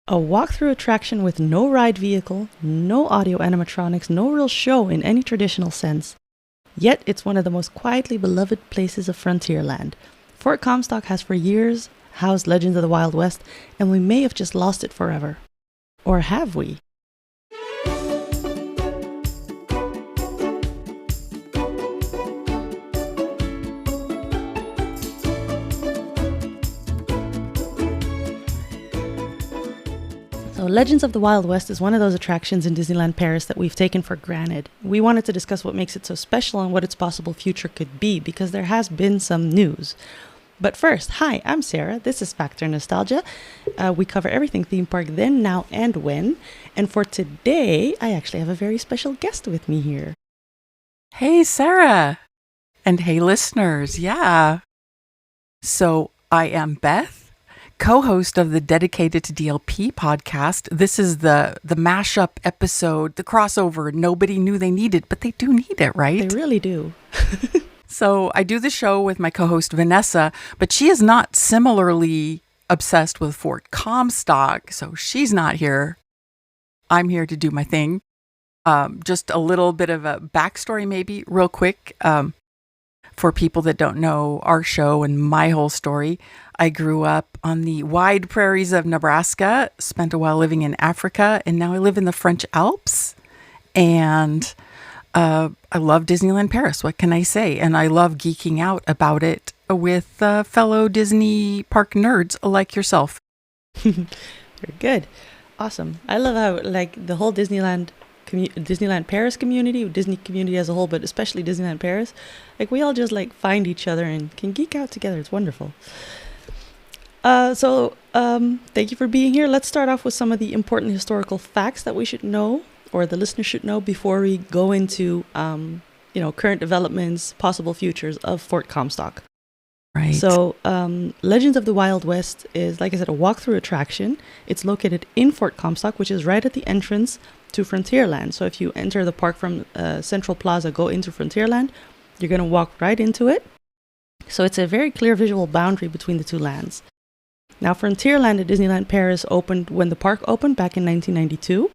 A walkthrough attraction with no ride vehicle, no audio animatronics, no real show in any traditional sense. Yet it's one of the most quietly beloved places of Frontierland. Fort Comstock has for years housed Legends of the Wild West, and we may have just lost it forever. Or have we? So Legends of the Wild West is one of those attractions in Disneyland Paris that we've taken for granted. We wanted to discuss what makes it so special and what its possible future could be, because there has been some news. But first, hi, I'm Sarah. This is Factor Nostalgia. We cover everything theme park then, now, and when. And for today, I actually have a very special guest with me here. Hey, Sarah. And hey, listeners. Yeah. So I am Beth, co-host of the Dedicated to DLP podcast. This is the mashup episode, the crossover nobody knew they needed, but they do need it, right? They really do. So I do the show with my co-host Vanessa, but she is not similarly obsessed with Fort Comstock, so she's not here. I'm here to do my thing. Just a little bit of a backstory, maybe, real quick. For people that don't know our show and my whole story, I grew up on the wide prairies of Nebraska, spent a while living in Africa, and now I live in the French Alps. And I love Disneyland Paris. What can I say? And I love geeking out about it with fellow Disney park nerds like yourself. Very good. Awesome. I love how, like, the whole Disneyland Paris community, Disney community as a whole, but especially Disneyland Paris, like, we all just like find each other and can geek out together. It's wonderful. So thank you for being here. Let's start off with some of the important historical facts that we should know, or the listeners should know, before we go into current developments, possible futures of Fort Comstock. Right. So Legends of the Wild West is, like I said, a walkthrough attraction. It's located in Fort Comstock, which is right at the entrance to Frontierland. So if you enter the park from Central Plaza, go into Frontierland, you're going to walk right into it. So it's a very clear visual boundary between the two lands. Now, Frontierland at Disneyland Paris opened when the park opened back in 1992.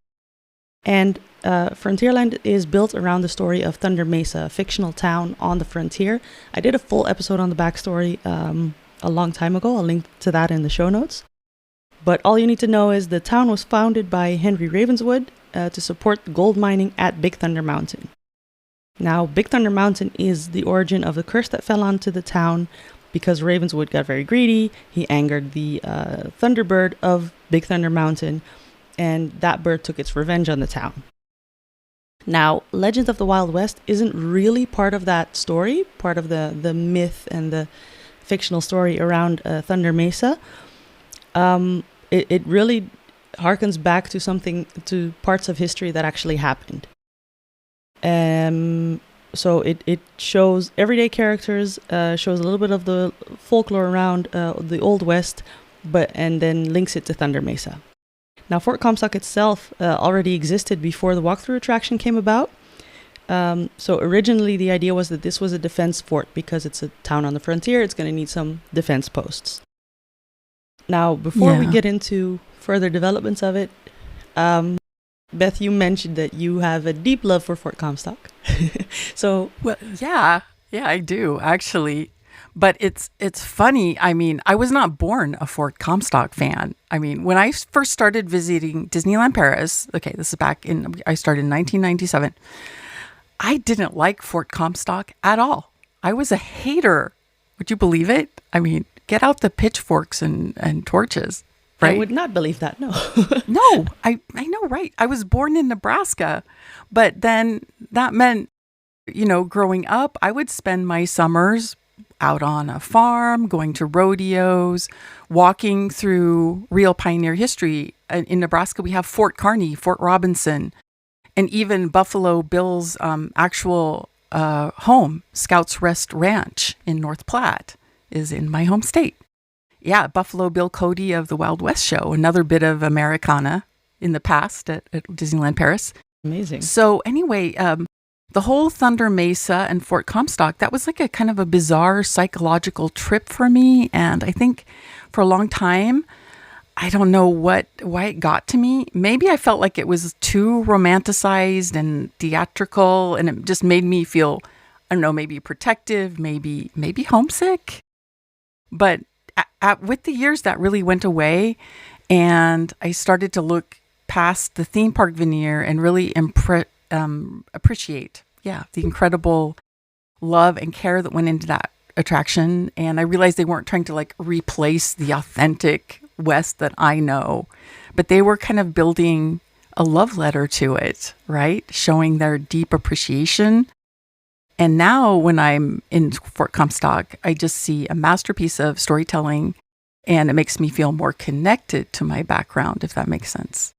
And Frontierland is built around the story of Thunder Mesa, a fictional town on the frontier. I did a full episode on the backstory a long time ago. I'll link to that in the show notes. But all you need to know is the town was founded by Henry Ravenswood to support gold mining at Big Thunder Mountain. Now, Big Thunder Mountain is the origin of the curse that fell onto the town because Ravenswood got very greedy. He angered the Thunderbird of Big Thunder Mountain, and that bird took its revenge on the town. Now, Legends of the Wild West isn't really part of that story, part of the myth and the fictional story around Thunder Mesa. It really harkens back to parts of history that actually happened. So it shows everyday characters, shows a little bit of the folklore around the Old West, and then links it to Thunder Mesa. Now, Fort Comstock itself already existed before the walkthrough attraction came about. So originally the idea was that this was a defense fort because it's a town on the frontier. It's going to need some defense posts. Now, before we get into further developments of it, Beth, you mentioned that you have a deep love for Fort Comstock. So, well, yeah, I do actually. But it's funny. I mean, I was not born a Fort Comstock fan. I mean, when I first started visiting Disneyland Paris, okay, this is I started in 1997. I didn't like Fort Comstock at all. I was a hater. Would you believe it? I mean, get out the pitchforks and torches, right? I would not believe that, no. No, I know, right? I was born in Nebraska, but then that meant, growing up, I would spend my summers out on a farm, going to rodeos, walking through real pioneer history. In Nebraska, we have Fort Kearny, Fort Robinson, and even Buffalo Bill's actual home, Scouts Rest Ranch in North Platte, is in my home state. Yeah, Buffalo Bill Cody of the Wild West Show, another bit of Americana in the past at Disneyland Paris. Amazing. So anyway, the whole Thunder Mesa and Fort Comstock, that was like a kind of a bizarre psychological trip for me. And I think for a long time, I don't know why it got to me. Maybe I felt like it was too romanticized and theatrical, and it just made me feel, I don't know, maybe protective, maybe homesick. But with the years, that really went away, and I started to look past the theme park veneer and really appreciate, the incredible love and care that went into that attraction. And I realized they weren't trying to like replace the authentic West that I know, but they were kind of building a love letter to it, right? Showing their deep appreciation. And now when I'm in Fort Comstock, I just see a masterpiece of storytelling, and it makes me feel more connected to my background, if that makes sense.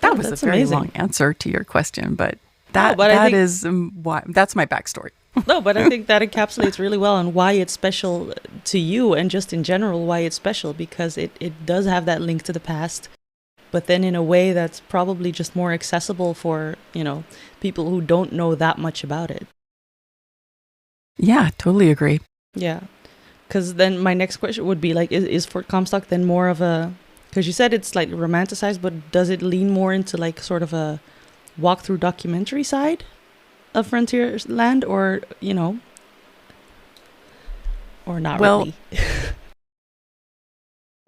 That was a very amazing long answer to your question, but that's my backstory. No, but I think that encapsulates really well on why it's special to you, and just in general why it's special, because it does have that link to the past, but then in a way that's probably just more accessible for, people who don't know that much about it. Yeah, totally agree. Yeah, because then my next question would be like, is Fort Comstock then more of a, because you said it's like romanticized, but does it lean more into like sort of a walkthrough documentary side of Frontierland, or or not really? I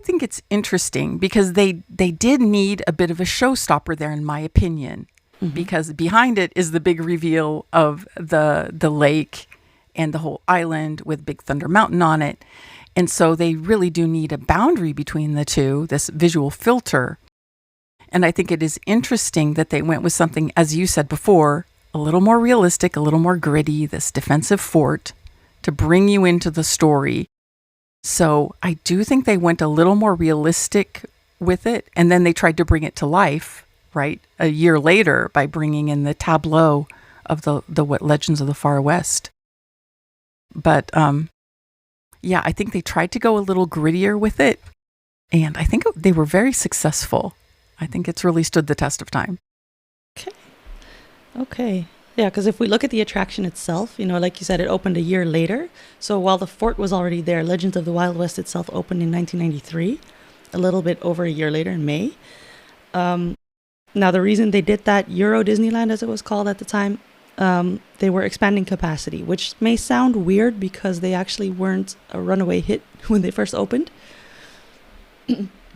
think it's interesting because they did need a bit of a showstopper there, in my opinion, because behind it is the big reveal of the lake and the whole island with Big Thunder Mountain on it. And so they really do need a boundary between the two, this visual filter. And I think it is interesting that they went with something, as you said before, a little more realistic, a little more gritty, this defensive fort to bring you into the story. So I do think they went a little more realistic with it. And then they tried to bring it to life, right, a year later by bringing in the tableau of the what Legends of the Far West. But I think they tried to go a little grittier with it. And I think they were very successful. I think it's really stood the test of time. Okay. Yeah, because if we look at the attraction itself, like you said, it opened a year later. So while the fort was already there, Legends of the Wild West itself opened in 1993, a little bit over a year later in May. Now, the reason they did that, Euro Disneyland, as it was called at the time, they were expanding capacity, which may sound weird because they actually weren't a runaway hit when they first opened.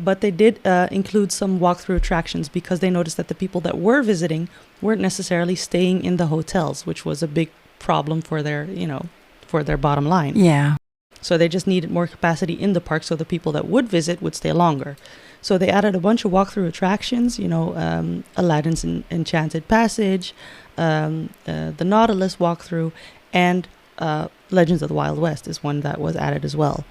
But they did include some walkthrough attractions because they noticed that the people that were visiting weren't necessarily staying in the hotels, which was a big problem for their, for their bottom line. Yeah. So they just needed more capacity in the park so the people that would visit would stay longer. So they added a bunch of walkthrough attractions, Aladdin's Enchanted Passage, the Nautilus walkthrough, and Legends of the Wild West is one that was added as well.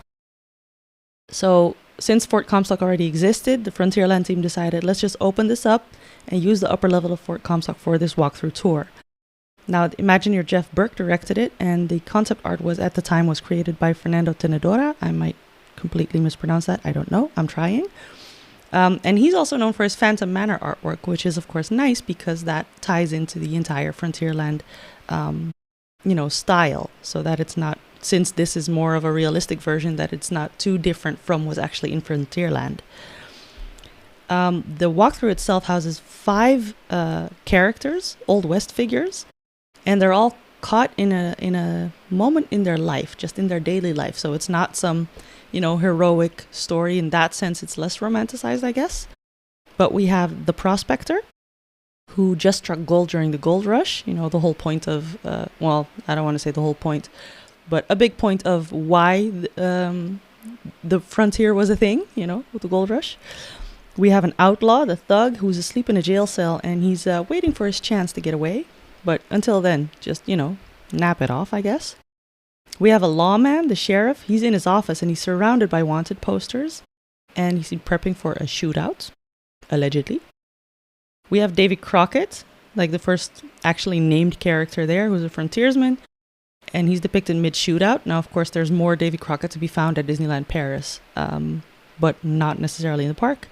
So since Fort Comstock already existed, the Frontierland team decided, let's just open this up and use the upper level of Fort Comstock for this walkthrough tour. Now, Imagineer Jeff Burke directed it, and the concept art at the time was created by Fernando Tenedora. I might completely mispronounce that. I don't know. I'm trying. And he's also known for his Phantom Manor artwork, which is, of course, nice because that ties into the entire Frontierland, style, so that it's not, since this is more of a realistic version, that it's not too different from what's actually in Frontierland. The walkthrough itself houses 5 characters, Old West figures, and they're all caught in a moment in their life, just in their daily life. So it's not some, heroic story. In that sense, it's less romanticized, I guess. But we have the prospector, who just struck gold during the gold rush. The whole point of, I don't want to say the whole point, but a big point of why the frontier was a thing, with the gold rush. We have an outlaw, the thug, who's asleep in a jail cell, and he's waiting for his chance to get away. But until then, just, nap it off, I guess. We have a lawman, the sheriff. He's in his office, and he's surrounded by wanted posters. And he's prepping for a shootout, allegedly. We have Davy Crockett, like the first actually named character there, who's a frontiersman. And he's depicted mid-shootout. Now, of course, there's more Davy Crockett to be found at Disneyland Paris, but not necessarily in the park.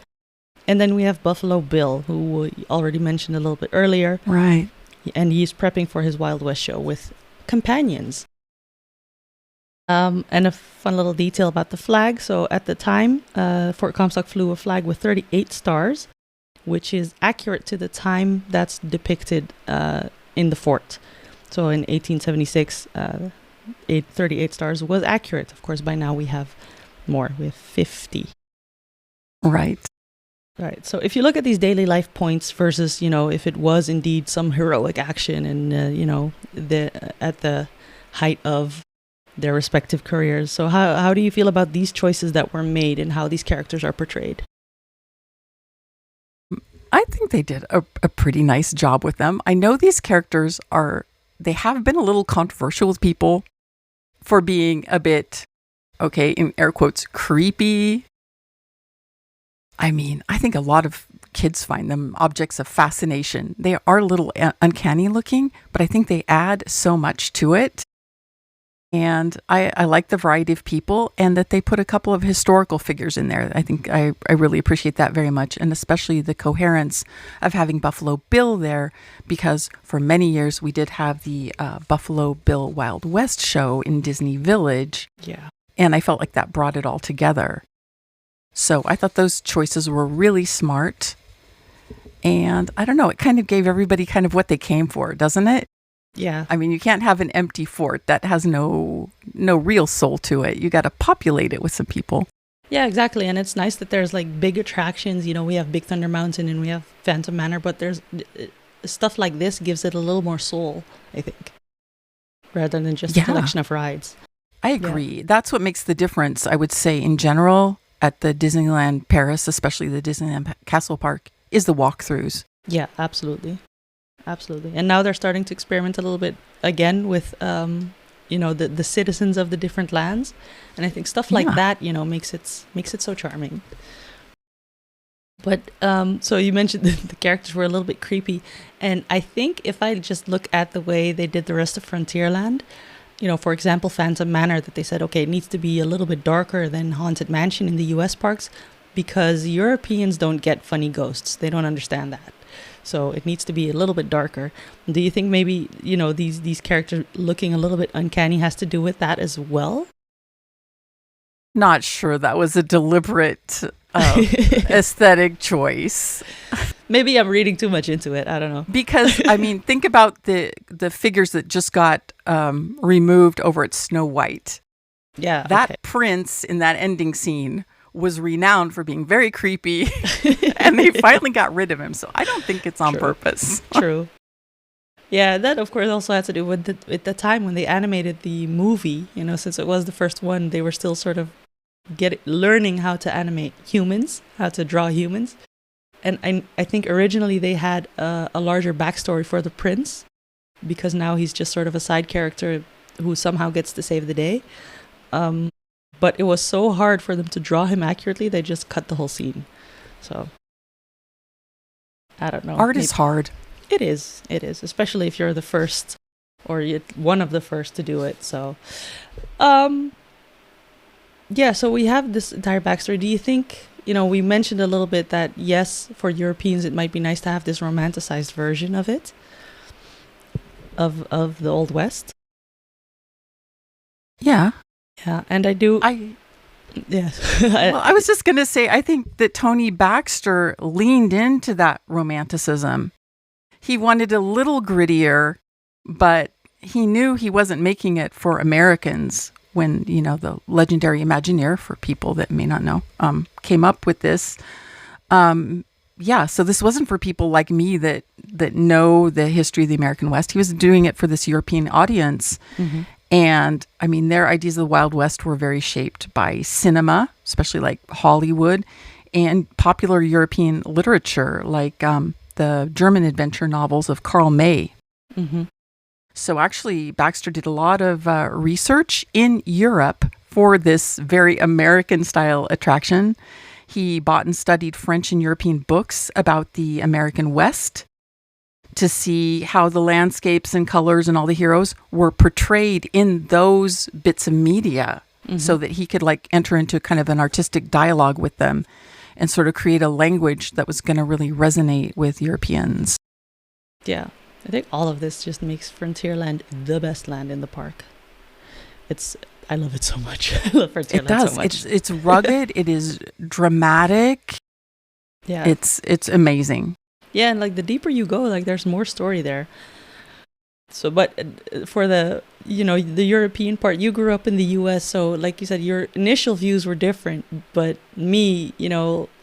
And then we have Buffalo Bill, who we already mentioned a little bit earlier. Right. And he's prepping for his Wild West show with companions. And a fun little detail about the flag. So at the time, Fort Comstock flew a flag with 38 stars, which is accurate to the time that's depicted in the fort. So in 1876, 38 stars was accurate. Of course, by now we have more. We have 50. Right. Right. So if you look at these daily life points versus, if it was indeed some heroic action and, at the height of their respective careers. So how do you feel about these choices that were made and how these characters are portrayed? I think they did a pretty nice job with them. I know these characters they have been a little controversial with people for being a bit, okay, in air quotes, creepy. I mean, I think a lot of kids find them objects of fascination. They are a little uncanny looking, but I think they add so much to it. And I like the variety of people and that they put a couple of historical figures in there. I think I really appreciate that very much. And especially the coherence of having Buffalo Bill there, because for many years we did have the Buffalo Bill Wild West show in Disney Village. Yeah. And I felt like that brought it all together. So I thought those choices were really smart. And I don't know, it kind of gave everybody kind of what they came for, doesn't it? Yeah. I mean, you can't have an empty fort that has no real soul to it. You got to populate it with some people. Yeah, exactly. And it's nice that there's like big attractions. We have Big Thunder Mountain and we have Phantom Manor, but there's stuff like this gives it a little more soul, I think, rather than just a collection of rides. I agree. Yeah. That's what makes the difference, I would say, in general, at the Disneyland Paris, especially the Disneyland Castle Park, is the walkthroughs. Yeah, absolutely. Absolutely. And now they're starting to experiment a little bit again with, the citizens of the different lands. And I think stuff like that, makes it so charming. But so you mentioned the characters were a little bit creepy. And I think if I just look at the way they did the rest of Frontierland, for example, Phantom Manor, that they said, okay, it needs to be a little bit darker than Haunted Mansion in the US parks because Europeans don't get funny ghosts. They don't understand that. So it needs to be a little bit darker. Do you think maybe, these characters looking a little bit uncanny has to do with that as well? Not sure that was a deliberate aesthetic choice. Maybe I'm reading too much into it. I don't know. Because, I mean, think about the figures that just got removed over at Snow White. Yeah. That prince in that ending scene was renowned for being very creepy, and they finally got rid of him. So I don't think it's on purpose. True. Yeah, that of course also had to do with the time when they animated the movie. Since it was the first one, they were still sort of learning how to animate humans, how to draw humans. And I think originally they had a larger backstory for the prince, because now he's just sort of a side character who somehow gets to save the day. But it was so hard for them to draw him accurately, they just cut the whole scene. So, I don't know. Art is hard. It is, especially if you're the first, or you're one of the first to do it. So, so we have this entire backstory. Do you think, we mentioned a little bit that, yes, for Europeans, it might be nice to have this romanticized version of it, of the Old West? Yeah. Yeah, and I do. Well, I was just going to say, I think that Tony Baxter leaned into that romanticism. He wanted a little grittier, but he knew he wasn't making it for Americans when, the legendary Imagineer, for people that may not know, came up with this. So this wasn't for people like me that know the history of the American West. He was doing it for this European audience. Mm-hmm. And I mean, their ideas of the Wild West were very shaped by cinema, especially like Hollywood, and popular European literature, like the German adventure novels of Karl May. Mm-hmm. So actually, Baxter did a lot of research in Europe for this very American-style attraction. He bought and studied French and European books about the American West to see how the landscapes and colors and all the heroes were portrayed in those bits of media, so that he could enter into kind of an artistic dialogue with them and sort of create a language that was going to really resonate with Europeans. Yeah, I think all of this just makes Frontierland the best land in the park. It's I love it so much. I love It Frontierland does. so much. It's rugged. It is dramatic. Yeah. It's amazing. Yeah, and like the deeper you go, like there's more story there. So, but for the, the European part, you grew up in the US, so like you said, your initial views were different. But me,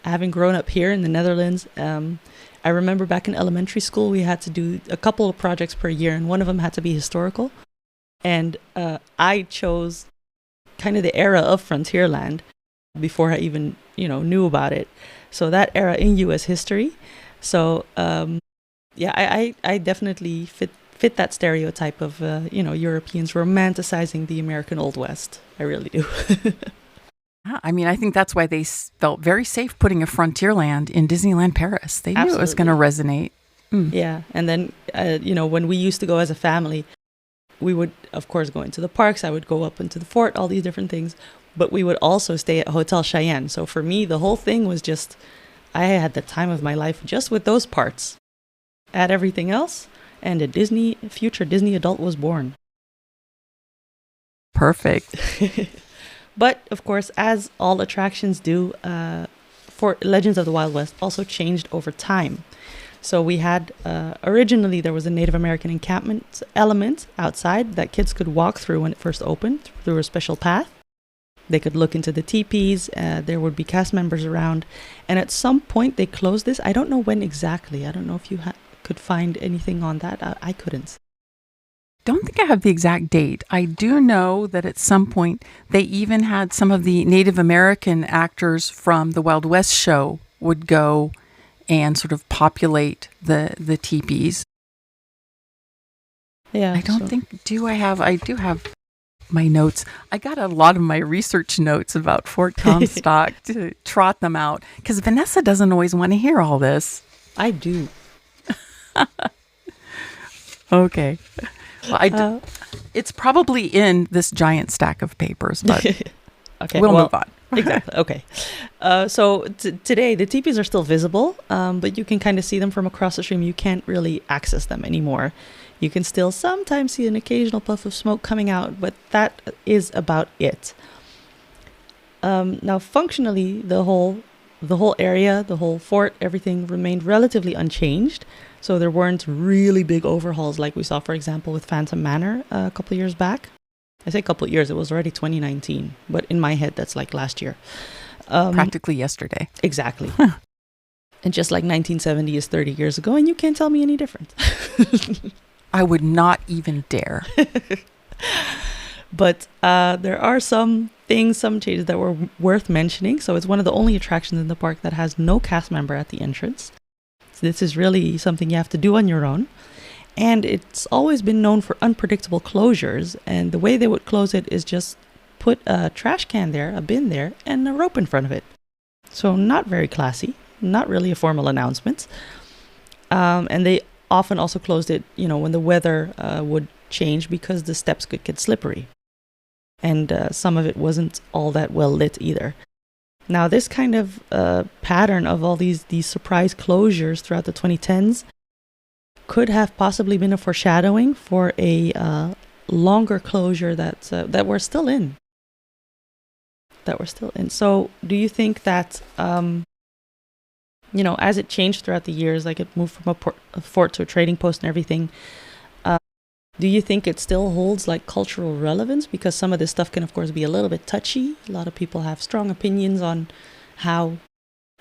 having grown up here in the Netherlands, I remember back in elementary school, we had to do a couple of projects per year, and one of them had to be historical. And I chose kind of the era of Frontierland before I even, knew about it. So that era in US history. So, yeah, I definitely fit that stereotype of, Europeans romanticizing the American Old West. I really do. Yeah, I mean, I think that's why they felt very safe putting a Frontierland in Disneyland Paris. They knew it was going to resonate. Yeah. And then, when we used to go as a family, we would, of course, go into the parks. I would go up into the fort, all these different things. But we would also stay at Hotel Cheyenne. So for me, the whole thing was just, I had the time of my life just with those parts. Add everything else, and a future Disney adult was born. Perfect. But, of course, as all attractions do, for Legends of the Wild West also changed over time. So we had, originally there was a Native American encampment element outside that kids could walk through when it first opened, through a special path. They could look into the teepees, there would be cast members around. And at some point they closed this. I don't know when exactly. I don't know if you could find anything on that. I couldn't. Don't think I have the exact date. I do know that at some point they even had some of the Native American actors from the Wild West show would go and sort of populate the teepees. Yeah. I do have my notes. I got a lot of my research notes about Fort Comstock to trot them out because Vanessa doesn't always want to hear all this. I do. Okay. Well, it's probably in this giant stack of papers, but okay, we'll move on. Exactly. Okay. So today, the teepees are still visible, but you can kind of see them from across the stream. You can't really access them anymore. You can still sometimes see an occasional puff of smoke coming out, but that is about it. Now, functionally, the whole area, the whole fort, everything remained relatively unchanged. So there weren't really big overhauls like we saw, for example, with Phantom Manor a couple of years back. I say a couple of years, it was already 2019, but in my head, that's like last year. Practically yesterday. Exactly. And just like 1970 is 30 years ago, and you can't tell me any different. I would not even dare. But there are some changes that were worth mentioning. So it's one of the only attractions in the park that has no cast member at the entrance. So this is really something you have to do on your own. And it's always been known for unpredictable closures. And the way they would close it is just put a trash can there, a bin there, and a rope in front of it. So not very classy, not really a formal announcement. And they often also closed it, when the weather would change because the steps could get slippery. And some of it wasn't all that well lit either. Now, this kind of pattern of all these surprise closures throughout the 2010s could have possibly been a foreshadowing for a longer closure that we're still in. So, do you think that, as it changed throughout the years, like it moved from a fort to a trading post and everything, do you think it still holds like cultural relevance? Because some of this stuff can, of course, be a little bit touchy. A lot of people have strong opinions on how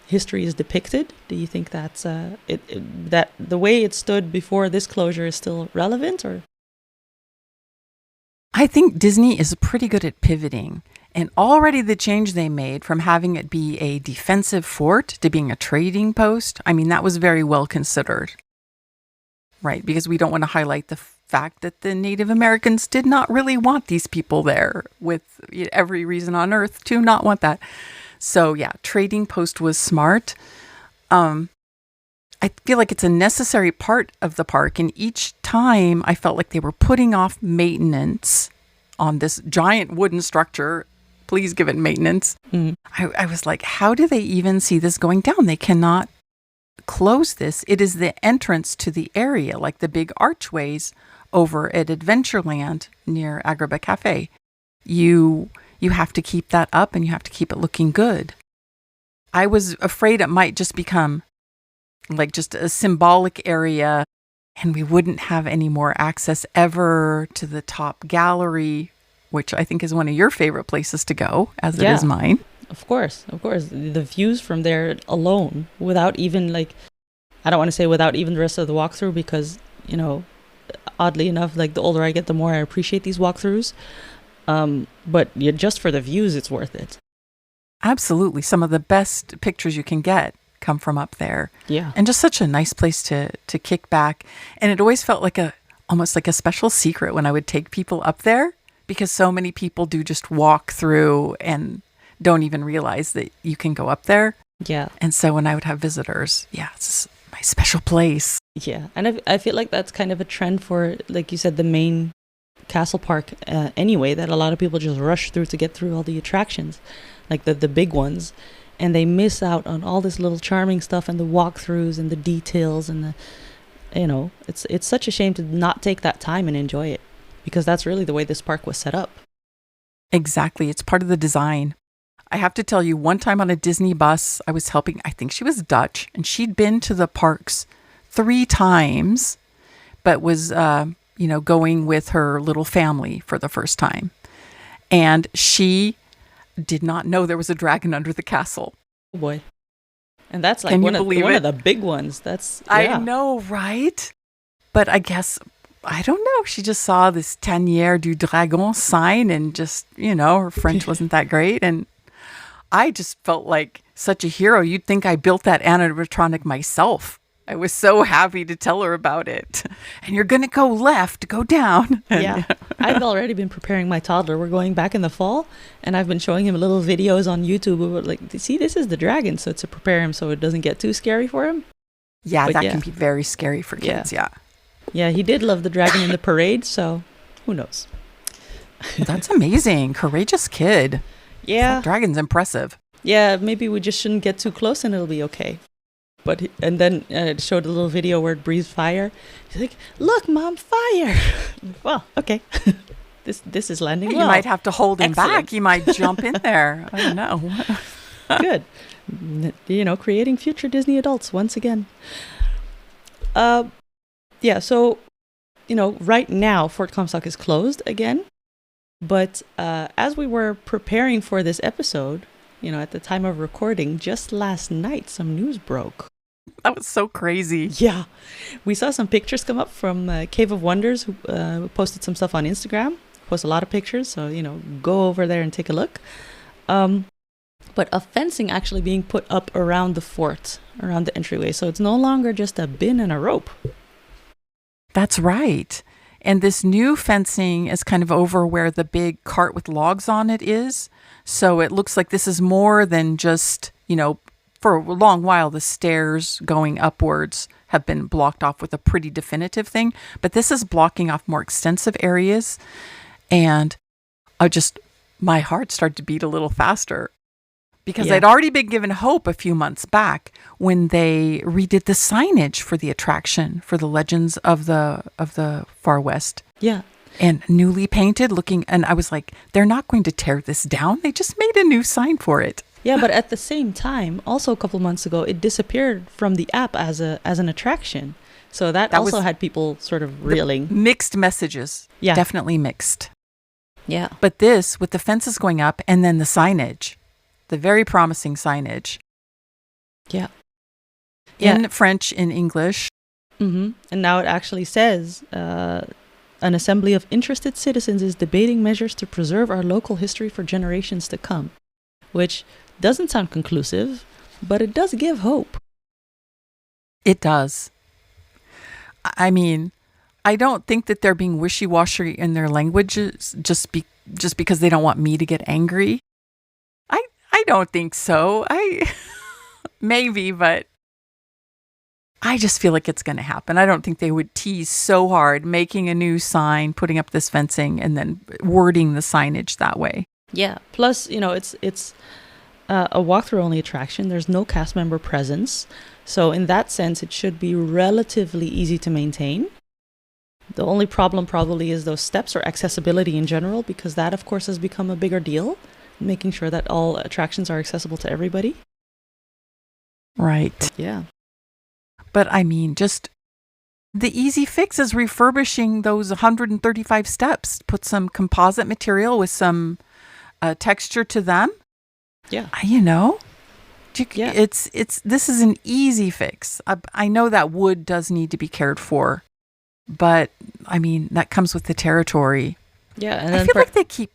history is depicted. Do you think that's that the way it stood before this closure is still relevant, or? I think Disney is pretty good at pivoting. And already the change they made from having it be a defensive fort to being a trading post, I mean, that was very well considered. Right, because we don't want to highlight the fact that the Native Americans did not really want these people there, with every reason on earth to not want that. So yeah, trading post was smart. I feel like it's a necessary part of the park, and each time I felt like they were putting off maintenance on this giant wooden structure. Please give it maintenance. I was like, how do they even see this going down? They cannot close this. It is the entrance to the area, like the big archways over at Adventureland near Agrabah Cafe. you have to keep that up and you have to keep it looking good. I was afraid it might just become like just a symbolic area and we wouldn't have any more access ever to the top gallery, which I think is one of your favorite places to go, as it is mine. Of course. The views from there alone, without even like, I don't want to say without even the rest of the walkthrough, because, you know, oddly enough, like the older I get, the more I appreciate these walkthroughs. But yeah, just for the views, it's worth it. Absolutely. Some of the best pictures you can get come from up there. Yeah. And just such a nice place to kick back. And it always felt like almost like a special secret when I would take people up there, because so many people do just walk through and don't even realize that you can go up there. Yeah. And so when I would have visitors, it's my special place. Yeah. And I feel like that's kind of a trend for, like you said, the main castle park anyway, that a lot of people just rush through to get through all the attractions, like the big ones. And they miss out on all this little charming stuff and the walkthroughs and the details and the, you know, it's such a shame to not take that time and enjoy it, because that's really the way this park was set up. Exactly. It's part of the design. I have to tell you, one time on a Disney bus, I was helping, I think she was Dutch, and she'd been to the parks 3 times, but was, going with her little family for the first time. And she did not know there was a dragon under the castle. Oh boy. And that's like one of the big ones. That's I know, right? But I guess, I don't know, she just saw this Tanière du Dragon sign and just, her French wasn't that great. And I just felt like such a hero. You'd think I built that animatronic myself. I was so happy to tell her about it. And you're going to go left, go down. Yeah. I've already been preparing my toddler. We're going back in the fall, and I've been showing him little videos on YouTube of like, see, this is the dragon. So to prepare him so it doesn't get too scary for him. Yeah, but that can be very scary for kids. Yeah. Yeah, he did love the dragon in the parade, so who knows? That's amazing. Courageous kid. Yeah. That dragon's impressive. Yeah, maybe we just shouldn't get too close and it'll be okay. And then it showed a little video where it breathed fire. He's like, "Look, Mom, fire!" Well, okay. This is landing well. You might have to hold him back. He might jump in there. I don't know. Good. Creating future Disney adults once again. Yeah, so, right now, Fort Comstock is closed again. But as we were preparing for this episode, at the time of recording, just last night, some news broke. That was so crazy. Yeah. We saw some pictures come up from Cave of Wonders, who posted some stuff on Instagram. Post a lot of pictures, so, go over there and take a look. But a fencing actually being put up around the fort, around the entryway. So it's no longer just a bin and a rope. That's right. And this new fencing is kind of over where the big cart with logs on it is. So it looks like this is more than just, for a long while, the stairs going upwards have been blocked off with a pretty definitive thing. But this is blocking off more extensive areas. And my heart started to beat a little faster. Because I'd already been given hope a few months back when they redid the signage for the attraction for the Legends of the Far West. Yeah. And newly painted looking. And I was like, they're not going to tear this down. They just made a new sign for it. Yeah, but at the same time, also a couple months ago, it disappeared from the app as an attraction. So that also had people sort of reeling. Mixed messages. Yeah. Definitely mixed. Yeah. But this, with the fences going up and then the signage. The very promising signage. Yeah. In French, in English. Mm-hmm. And now it actually says, an assembly of interested citizens is debating measures to preserve our local history for generations to come. Which doesn't sound conclusive, but it does give hope. It does. I mean, I don't think that they're being wishy-washy in their languages just because they don't want me to get angry. I don't think so. Maybe, but I just feel like it's going to happen. I don't think they would tease so hard, making a new sign, putting up this fencing, and then wording the signage that way. Yeah. Plus, it's a walkthrough only attraction. There's no cast member presence. So in that sense, it should be relatively easy to maintain. The only problem probably is those steps or accessibility in general, because that, of course, has become a bigger deal, making sure that all attractions are accessible to everybody. Right. Yeah. But I mean, just the easy fix is refurbishing those 135 steps. Put some composite material with some texture to them. Yeah. Yeah. This is an easy fix. I know that wood does need to be cared for, but I mean, that comes with the territory. Yeah. And I then feel like they keep...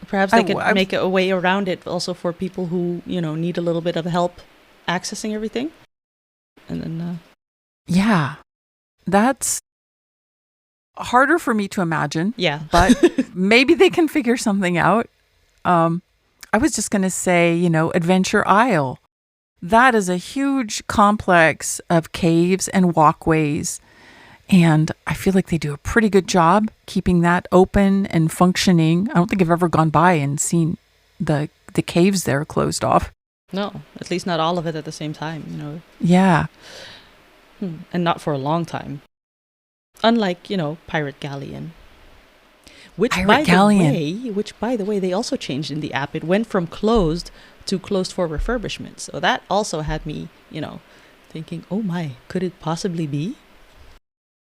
Perhaps they could make a way around it also for people who, need a little bit of help accessing everything. And then... Yeah. That's harder for me to imagine. Yeah. But maybe they can figure something out. I was just going to say, Adventure Isle. That is a huge complex of caves and walkways. And I feel like they do a pretty good job keeping that open and functioning. I don't think I've ever gone by and seen the caves there closed off. No, at least not all of it at the same time, Yeah. And not for a long time. Unlike, Pirate Galleon. Which, by the way, they also changed in the app. It went from closed to closed for refurbishment. So that also had me, thinking, oh my, could it possibly be?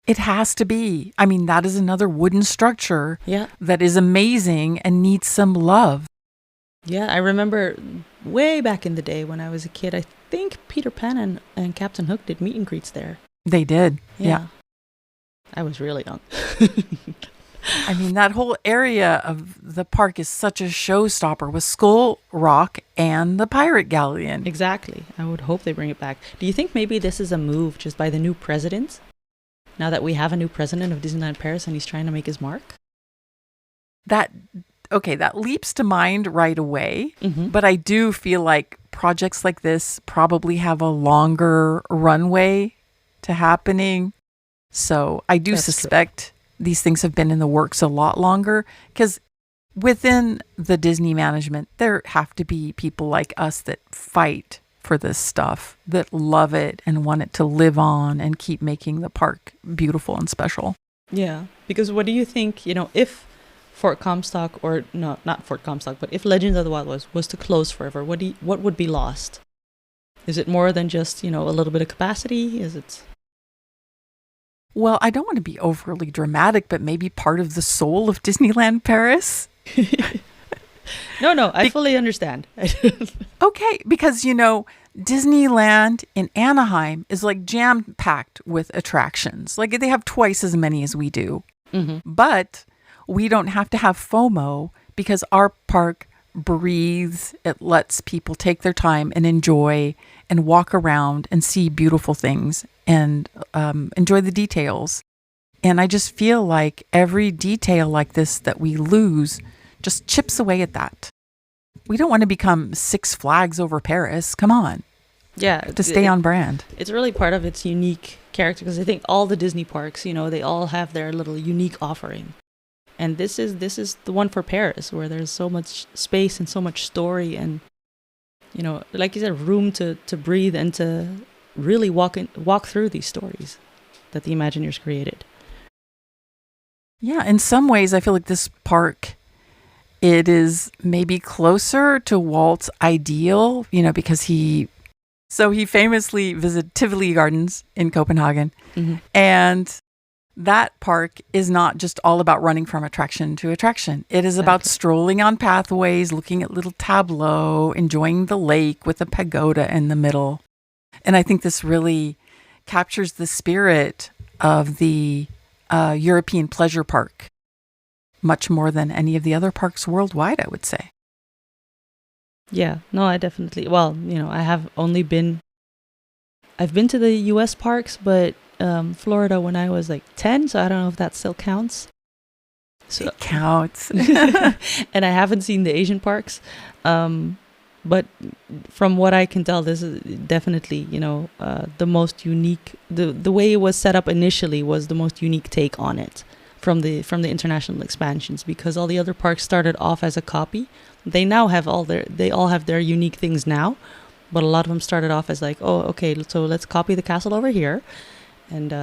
It has to be. I mean, that is another wooden structure that is amazing and needs some love. Yeah, I remember way back in the day when I was a kid, I think Peter Pan and Captain Hook did meet and greets there. They did. Yeah. I was really young. I mean, that whole area of the park is such a showstopper with Skull Rock and the Pirate Galleon. Exactly. I would hope they bring it back. Do you think maybe this is a move just by the new president? Now that we have a new president of Disneyland Paris and he's trying to make his mark? That leaps to mind right away. Mm-hmm. But I do feel like projects like this probably have a longer runway to happening. So I do suspect these things have been in the works a lot longer, because within the Disney management, there have to be people like us that fight for this stuff, that love it and want it to live on and keep making the park beautiful and special. Yeah, because what do you think, if Fort Comstock, or no, not Fort Comstock, but if Legends of the Wild West was to close forever, what would be lost? Is it more than just, a little bit of capacity? Is it... Well, I don't want to be overly dramatic, but maybe part of the soul of Disneyland Paris. No, I fully understand. Okay, because, Disneyland in Anaheim is like jam-packed with attractions. Like they have twice as many as we do. Mm-hmm. But we don't have to have FOMO because our park breathes. It lets people take their time and enjoy and walk around and see beautiful things and enjoy the details. And I just feel like every detail like this that we lose just chips away at that. We don't want to become Six Flags over Paris. Come on. Yeah. To stay on brand. It's really part of its unique character, because I think all the Disney parks, they all have their little unique offering. And this is the one for Paris, where there's so much space and so much story and, like you said, room to breathe and to really walk through these stories that the Imagineers created. Yeah, in some ways, I feel like this park, it is maybe closer to Walt's ideal, because he famously visited Tivoli Gardens in Copenhagen. Mm-hmm. And that park is not just all about running from attraction to attraction. It is about strolling on pathways, looking at little tableaux, enjoying the lake with a pagoda in the middle. And I think this really captures the spirit of the European pleasure park, much more than any of the other parks worldwide, I would say. Yeah, no, I definitely, I've been to the US parks, but Florida when I was like 10, so I don't know if that still counts. So, it counts. And I haven't seen the Asian parks. But from what I can tell, this is definitely, the most unique, the way it was set up initially was the most unique take on it from the international expansions, because all the other parks started off as a copy. They now have they all have their unique things now, but a lot of them started off as like, oh, okay, so let's copy the castle over here. And,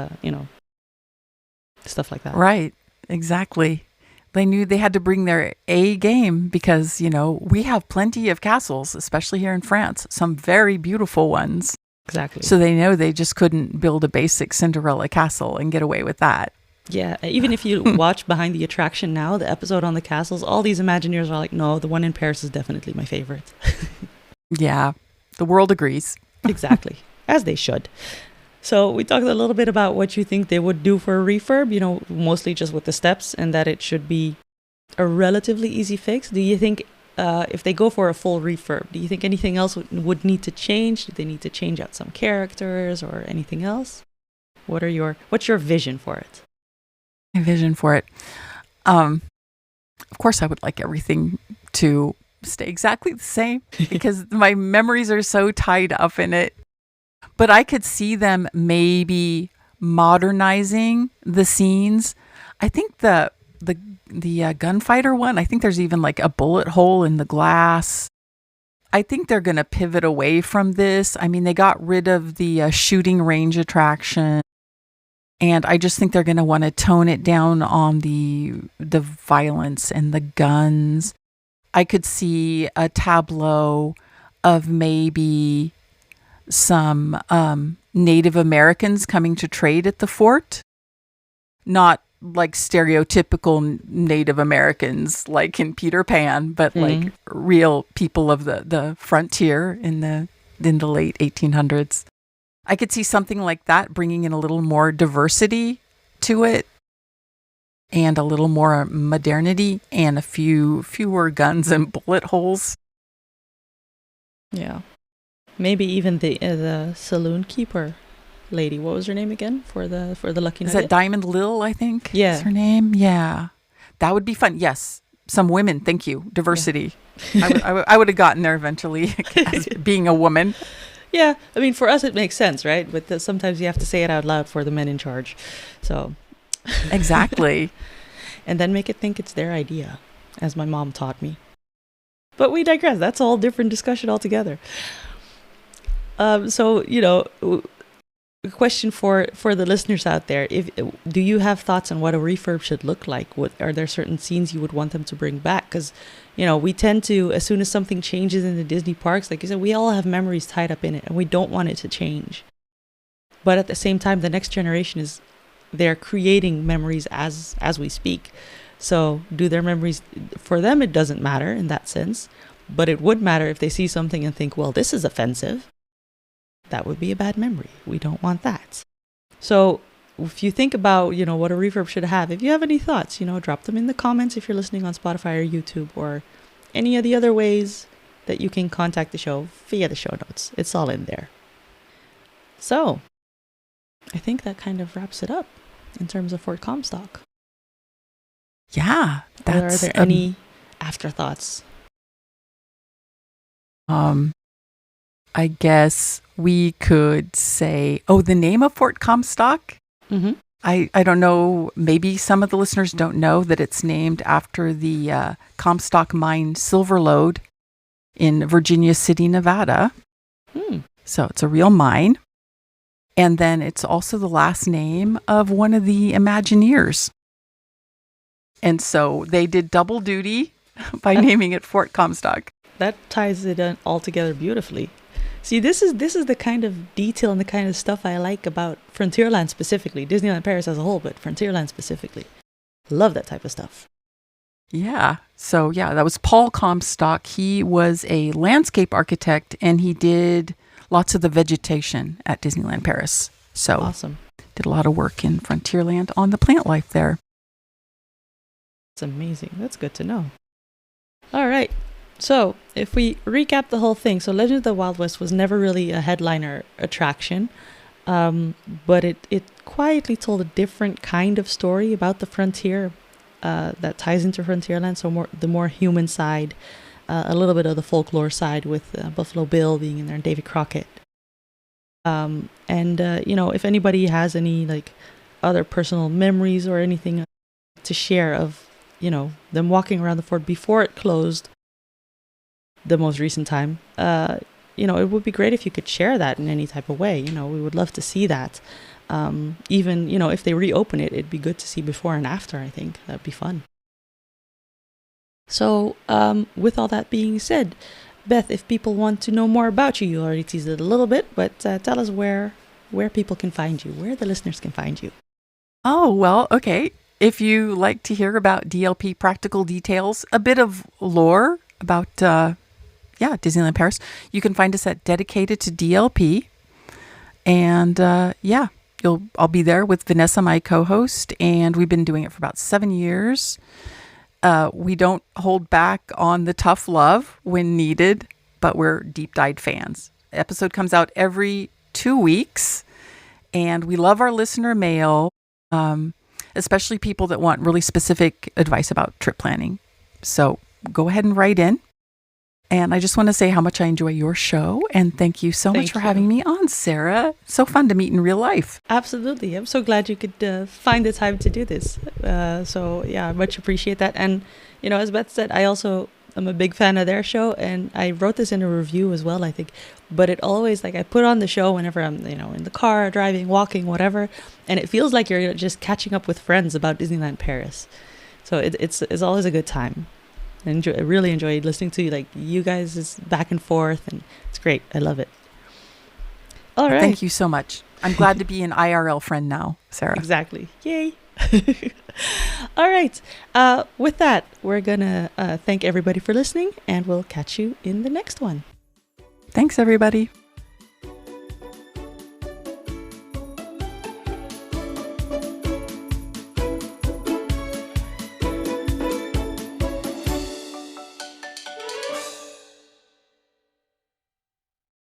stuff like that. Right. Exactly. They knew they had to bring their A game because, we have plenty of castles, especially here in France, some very beautiful ones. Exactly. So they know they just couldn't build a basic Cinderella castle and get away with that. Yeah, even if you watch Behind the Attraction now, the episode on the castles, all these Imagineers are like, no, the one in Paris is definitely my favorite. Yeah, the world agrees. Exactly, as they should. So we talked a little bit about what you think they would do for a refurb, mostly just with the steps, and that it should be a relatively easy fix. Do you think if they go for a full refurb, do you think anything else would need to change? Do they need to change out some characters or anything else? What's your vision for it? My vision for it. Of course, I would like everything to stay exactly the same because my memories are so tied up in it. But I could see them maybe modernizing the scenes. I think the gunfighter one, I think there's even like a bullet hole in the glass. I think they're going to pivot away from this. I mean, they got rid of the shooting range attraction. And I just think they're going to want to tone it down on the violence and the guns. I could see a tableau of maybe some Native Americans coming to trade at the fort. Not like stereotypical Native Americans like in Peter Pan, but like real people of the frontier in the late 1800s. I could see something like that, bringing in a little more diversity to it and a little more modernity and fewer guns and bullet holes. Yeah. Maybe even the saloon keeper lady. What was her name again for the Lucky Nugget? Is that Diamond Lil, I think? Yeah. Is her name? Yeah. That would be fun. Yes. Some women. Thank you. Diversity. Yeah. I would have gotten there eventually as being a woman. Yeah, I mean, for us it makes sense, right? But sometimes you have to say it out loud for the men in charge. So exactly. And then make it think it's their idea, as my mom taught me. But we digress. That's a whole different discussion altogether. So, a question for the listeners out there. Do you have thoughts on what a refurb should look like? Are there certain scenes you would want them to bring back? Because we tend to, as soon as something changes in the Disney parks, like you said, we all have memories tied up in it and we don't want it to change. But at the same time, the next generation they're creating memories as we speak. So do their memories, for them, it doesn't matter in that sense, but it would matter if they see something and think, well, this is offensive. That would be a bad memory. We don't want that. So if you think about, what a refurb should have, if you have any thoughts, drop them in the comments if you're listening on Spotify or YouTube or any of the other ways that you can contact the show via the show notes. It's all in there. So I think that kind of wraps it up in terms of Fort Comstock. Yeah. Are there any afterthoughts? I guess we could say, the name of Fort Comstock? Mm-hmm. I don't know, maybe some of the listeners don't know that it's named after the Comstock Mine silver lode in Virginia City, Nevada. So it's a real mine. And then it's also the last name of one of the Imagineers. And so they did double duty by naming it Fort Comstock. That ties it all together beautifully. See, this is the kind of detail and the kind of stuff I like about Frontierland specifically. Disneyland Paris as a whole, but Frontierland specifically. Love that type of stuff. Yeah. So, that was Paul Comstock. He was a landscape architect, and he did lots of the vegetation at Disneyland Paris. So, awesome. Did a lot of work in Frontierland on the plant life there. It's amazing. That's good to know. All right. So, if we recap the whole thing, so Legend of the Wild West was never really a headliner attraction, but it quietly told a different kind of story about the frontier that ties into Frontierland, so the more human side, a little bit of the folklore side with Buffalo Bill being in there and Davy Crockett. If anybody has any other personal memories or anything to share of, them walking around the fort before it closed, the most recent time, it would be great if you could share that in any type of way. We would love to see that. Even, if they reopen it, it'd be good to see before and after. I think that'd be fun. So with all that being said, Beth, if people want to know more about you, you already teased it a little bit, but tell us where people can find you, where the listeners can find you. Oh, well, okay. If you like to hear about DLP practical details, a bit of lore about, Disneyland Paris, you can find us at Dedicated to DLP. And I'll be there with Vanessa, my co-host, and we've been doing it for about 7 years. We don't hold back on the tough love when needed, but we're deep-dyed fans. The episode comes out every 2 weeks, and we love our listener mail, especially people that want really specific advice about trip planning. So go ahead and write in. And I just want to say how much I enjoy your show. And thank you so much for having me on, Sarah. So fun to meet in real life. Absolutely. I'm so glad you could find the time to do this. I much appreciate that. And, as Beth said, I also am a big fan of their show. And I wrote this in a review as well, I think. But it always, I put on the show whenever I'm, in the car, driving, walking, whatever. And it feels like you're just catching up with friends about Disneyland Paris. So it's always a good time. I really enjoyed listening to you guys' back and forth, and it's great. I love it. All right. Thank you so much. I'm glad to be an IRL friend now, Sarah. Exactly. Yay. All right. With that, we're going to thank everybody for listening, and we'll catch you in the next one. Thanks, everybody.